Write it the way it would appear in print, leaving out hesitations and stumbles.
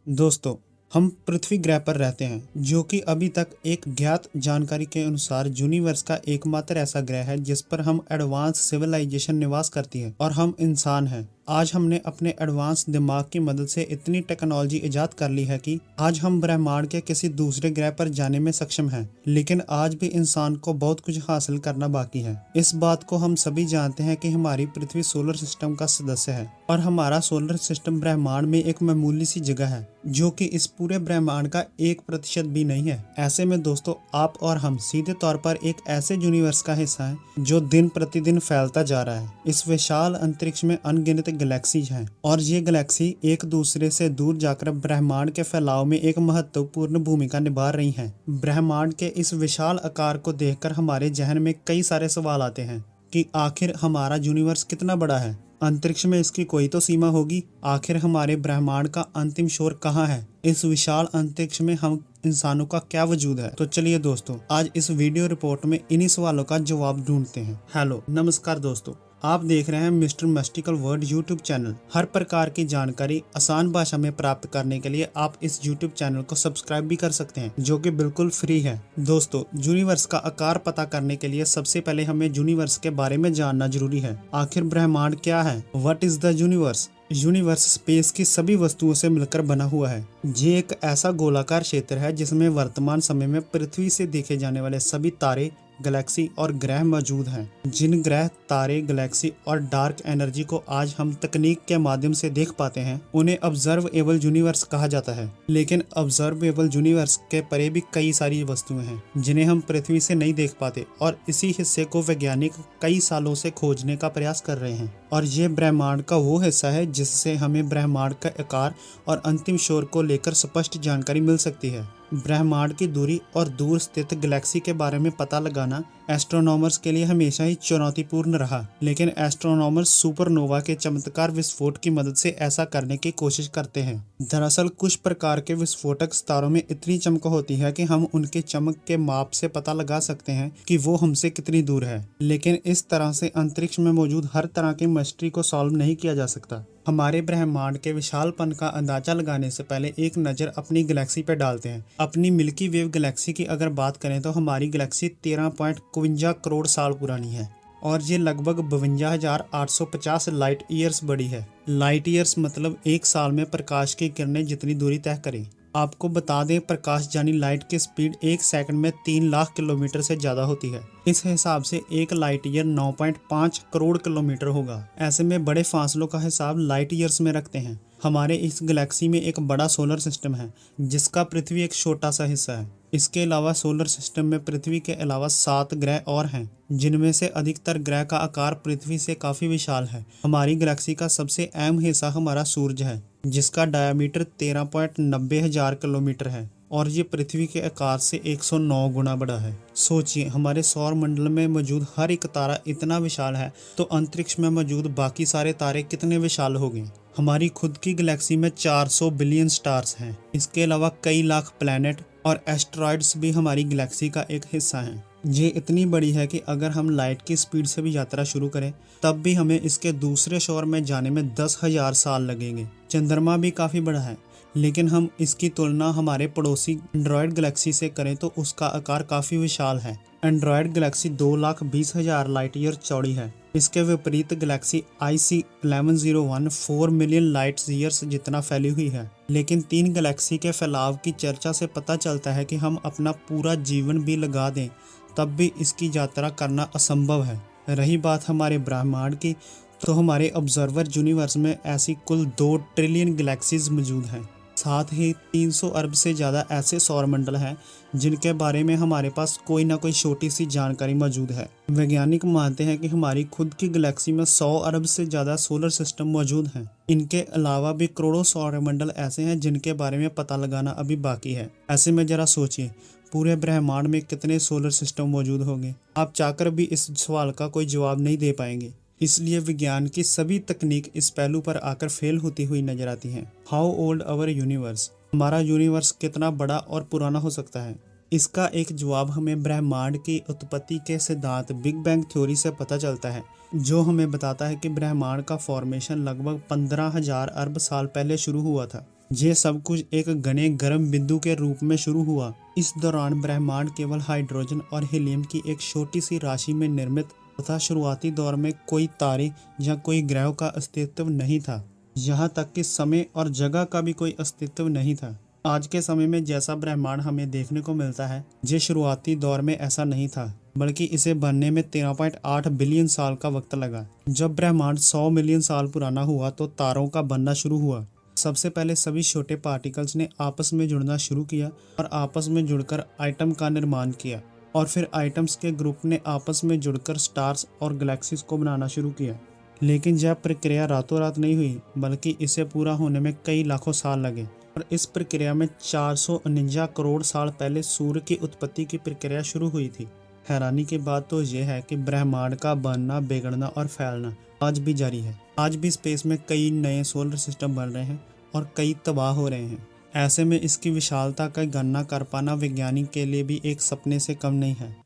दोस्तों, हम पृथ्वी ग्रह पर रहते हैं, जो कि अभी तक एक ज्ञात जानकारी के अनुसार यूनिवर्स का एकमात्र ऐसा ग्रह है जिस पर हम एडवांस सिविलाइजेशन निवास करती है और हम इंसान हैं। आज हमने अपने एडवांस दिमाग की मदद से इतनी टेक्नोलॉजी इजाद कर ली है कि आज हम ब्रह्मांड के किसी दूसरे ग्रह पर जाने में सक्षम हैं। लेकिन आज भी इंसान को बहुत कुछ हासिल करना बाकी है। इस बात को हम सभी जानते हैं कि हमारी पृथ्वी सोलर सिस्टम का सदस्य है और हमारा सोलर सिस्टम ब्रह्मांड में एक मामूली सी जगह है, जो कि इस पूरे ब्रह्मांड का 1% भी नहीं है। ऐसे में दोस्तों, आप और हम सीधे तौर पर एक ऐसे यूनिवर्स का हिस्सा हैं जो दिन प्रतिदिन फैलता जा रहा है। इस विशाल अंतरिक्ष में अनगिनत गैलेक्सीज हैं और ये गैलेक्सी एक दूसरे से दूर जाकर ब्रह्मांड के फैलाव में एक महत्वपूर्ण भूमिका निभा रही हैं। ब्रह्मांड के इस विशाल आकार को देखकर हमारे जहन में कई सारे सवाल आते हैं कि आखिर हमारा यूनिवर्स कितना बड़ा है। अंतरिक्ष में इसकी कोई तो सीमा होगी। आखिर हमारे ब्रह्मांड का अंतिम छोर कहाँ है? इस विशाल अंतरिक्ष में हम इंसानों का क्या वजूद है? तो चलिए दोस्तों, आज इस वीडियो रिपोर्ट में इन्हीं सवालों का जवाब ढूंढते हैं। हेलो, नमस्कार दोस्तों, आप देख रहे हैं mister mystical world YouTube channel. हर प्रकार की जानकारी आसान भाषा में प्राप्त करने के लिए आप इस यूट्यूब चैनल को सब्सक्राइब भी कर सकते हैं, जो कि बिल्कुल फ्री है। दोस्तों, यूनिवर्स का आकार पता करने के लिए सबसे पहले हमें यूनिवर्स के बारे में जानना जरूरी है। आखिर ब्रह्मांड क्या है? What is the universe? Universe space की सभी वस्तुओं से मिलकर बना हुआ है। ये एक ऐसा गोलाकार क्षेत्र है जिसमें वर्तमान समय में पृथ्वी से देखे जाने वाले सभी तारे, गैलेक्सी और ग्रह मौजूद हैं। जिन ग्रह, तारे, गैलेक्सी और डार्क एनर्जी को आज हम तकनीक के माध्यम से देख पाते हैं, उन्हें ऑब्जर्वेबल यूनिवर्स कहा जाता है। लेकिन ऑब्जर्वेबल यूनिवर्स के परे भी कई सारी वस्तुएं हैं जिन्हें हम पृथ्वी से नहीं देख पाते, और इसी हिस्से को वैज्ञानिक कई सालों से खोजने का प्रयास कर रहे हैं। और ये ब्रह्मांड का वो हिस्सा है जिससे हमें ब्रह्मांड का आकार और अंतिम छोर को लेकर स्पष्ट जानकारी मिल सकती है। ब्रह्मांड की दूरी और दूर स्थित गैलेक्सी के बारे में पता लगाना एस्ट्रोनॉमर्स के लिए हमेशा ही चुनौतीपूर्ण रहा। लेकिन एस्ट्रोनॉमर्स सुपरनोवा के चमत्कार विस्फोट की मदद से ऐसा करने की कोशिश करते हैं। दरअसल कुछ प्रकार के विस्फोटक तारों में इतनी चमक होती है कि हम उनके चमक के माप से पता लगा सकते हैं कि वो हमसे कितनी दूर है। लेकिन इस तरह से अंतरिक्ष में मौजूद हर तरह की मिस्ट्री को सॉल्व नहीं किया जा सकता। हमारे ब्रह्मांड के विशालपन का अंदाजा लगाने से पहले एक नज़र अपनी गैलेक्सी पर डालते हैं। अपनी मिल्की वे गैलेक्सी की अगर बात करें तो हमारी गैलेक्सी 13.52 करोड़ साल पुरानी है और ये लगभग 52,850 लाइट ईयर्स बड़ी है। लाइट ईयर्स मतलब एक साल में प्रकाश की किरणें जितनी दूरी तय करें। आपको बता दें, प्रकाश यानी लाइट की स्पीड एक सेकंड में 3 लाख किलोमीटर से ज़्यादा होती है। इस हिसाब से एक लाइट ईयर 9.5 करोड़ किलोमीटर होगा। ऐसे में बड़े फासलों का हिसाब लाइट ईयर्स में रखते हैं। हमारे इस गैलेक्सी में एक बड़ा सोलर सिस्टम है जिसका पृथ्वी एक छोटा सा हिस्सा है। इसके अलावा सोलर सिस्टम में पृथ्वी के अलावा 7 ग्रह और हैं, जिनमें से अधिकतर ग्रह का आकार पृथ्वी से काफ़ी विशाल है। हमारी गैलेक्सी का सबसे अहम हिस्सा हमारा सूरज है, जिसका डायमीटर 13.90 हजार किलोमीटर है और ये पृथ्वी के आकार से 109 गुना बड़ा है। सोचिए, हमारे सौर मंडल में मौजूद हर एक तारा इतना विशाल है, तो अंतरिक्ष में मौजूद बाकी सारे तारे कितने विशाल होंगे। हमारी खुद की गैलेक्सी में 400 बिलियन स्टार्स हैं। इसके अलावा कई लाख प्लैनेट और एस्टेरॉयड्स भी हमारी गैलेक्सी का एक हिस्सा हैं। ये इतनी बड़ी है कि अगर हम लाइट की स्पीड से भी यात्रा शुरू करें, तब भी हमें इसके दूसरे छोर में जाने में 10,000 साल लगेंगे। चंद्रमा भी काफ़ी बड़ा है, लेकिन हम इसकी तुलना हमारे पड़ोसी एंड्रॉयड गैलेक्सी से करें तो उसका आकार काफ़ी विशाल है। एंड्रॉयड गैलेक्सी 2,20,000 लाइट ईयर चौड़ी है। इसके विपरीत Galaxy IC 1101 4 million light years जितना फैली हुई है। लेकिन 3 गैलेक्सी के फैलाव की चर्चा से पता चलता है कि हम अपना पूरा जीवन भी लगा दें, तब भी इसकी यात्रा करना असंभव है। रही बात हमारे ब्रह्मांड की, तो हमारे ऑब्जर्वर यूनिवर्स में ऐसी कुल 2 ट्रिलियन गैलेक्सीज मौजूद हैं। साथ ही 300 अरब से ज़्यादा ऐसे सौरमंडल हैं जिनके बारे में हमारे पास कोई ना कोई छोटी सी जानकारी मौजूद है। वैज्ञानिक मानते हैं कि हमारी खुद की गैलेक्सी में 100 अरब से ज़्यादा सोलर सिस्टम मौजूद हैं। इनके अलावा भी करोड़ों सौरमंडल ऐसे हैं जिनके बारे में पता लगाना अभी बाकी है। ऐसे में ज़रा सोचिए, पूरे ब्रह्मांड में कितने सोलर सिस्टम मौजूद होंगे। आप चाहकर भी इस सवाल का कोई जवाब नहीं दे पाएंगे। इसलिए विज्ञान की सभी तकनीक इस पहलू पर आकर फेल होती हुई नजर आती हैं। How old our universe? हमारा यूनिवर्स कितना बड़ा और पुराना हो सकता है? इसका एक जवाब हमें ब्रह्मांड की उत्पत्ति के सिद्धांत बिग बैंग थ्योरी से पता चलता है, जो हमें बताता है कि ब्रह्मांड का फॉर्मेशन लगभग 15,000 अरब साल पहले शुरू हुआ था। ये सब कुछ एक घने गर्म बिंदु के रूप में शुरू हुआ। इस दौरान ब्रह्मांड केवल हाइड्रोजन और हीलियम की एक छोटी सी राशि में निर्मित तथा शुरुआती दौर में कोई तारे या कोई ग्रह का अस्तित्व नहीं था। यहाँ तक कि समय और जगह का भी कोई अस्तित्व नहीं था। आज के समय में जैसा ब्रह्मांड हमें देखने को मिलता है, ये शुरुआती दौर में ऐसा नहीं था, बल्कि इसे बनने में 13.8 बिलियन साल का वक्त लगा। जब ब्रह्मांड 100 मिलियन साल पुराना हुआ तो तारों का बनना शुरू हुआ। सबसे पहले सभी छोटे पार्टिकल्स ने आपस में जुड़ना शुरू किया और आपस में जुड़कर आइटम का निर्माण किया, और फिर आइटम्स के ग्रुप ने आपस में जुड़कर स्टार्स और गैलेक्सीज को बनाना शुरू किया। लेकिन यह प्रक्रिया रातों रात नहीं हुई, बल्कि इसे पूरा होने में कई लाखों साल लगे। और इस प्रक्रिया में 449 करोड़ साल पहले सूर्य की उत्पत्ति की प्रक्रिया शुरू हुई थी। हैरानी की बात तो यह है कि ब्रह्मांड का बनना, बिगड़ना और फैलना आज भी जारी है। आज भी स्पेस में कई नए सोलर सिस्टम बन रहे हैं और कई तबाह हो रहे हैं। ऐसे में इसकी विशालता का गणना कर पाना वैज्ञानिक के लिए भी एक सपने से कम नहीं है।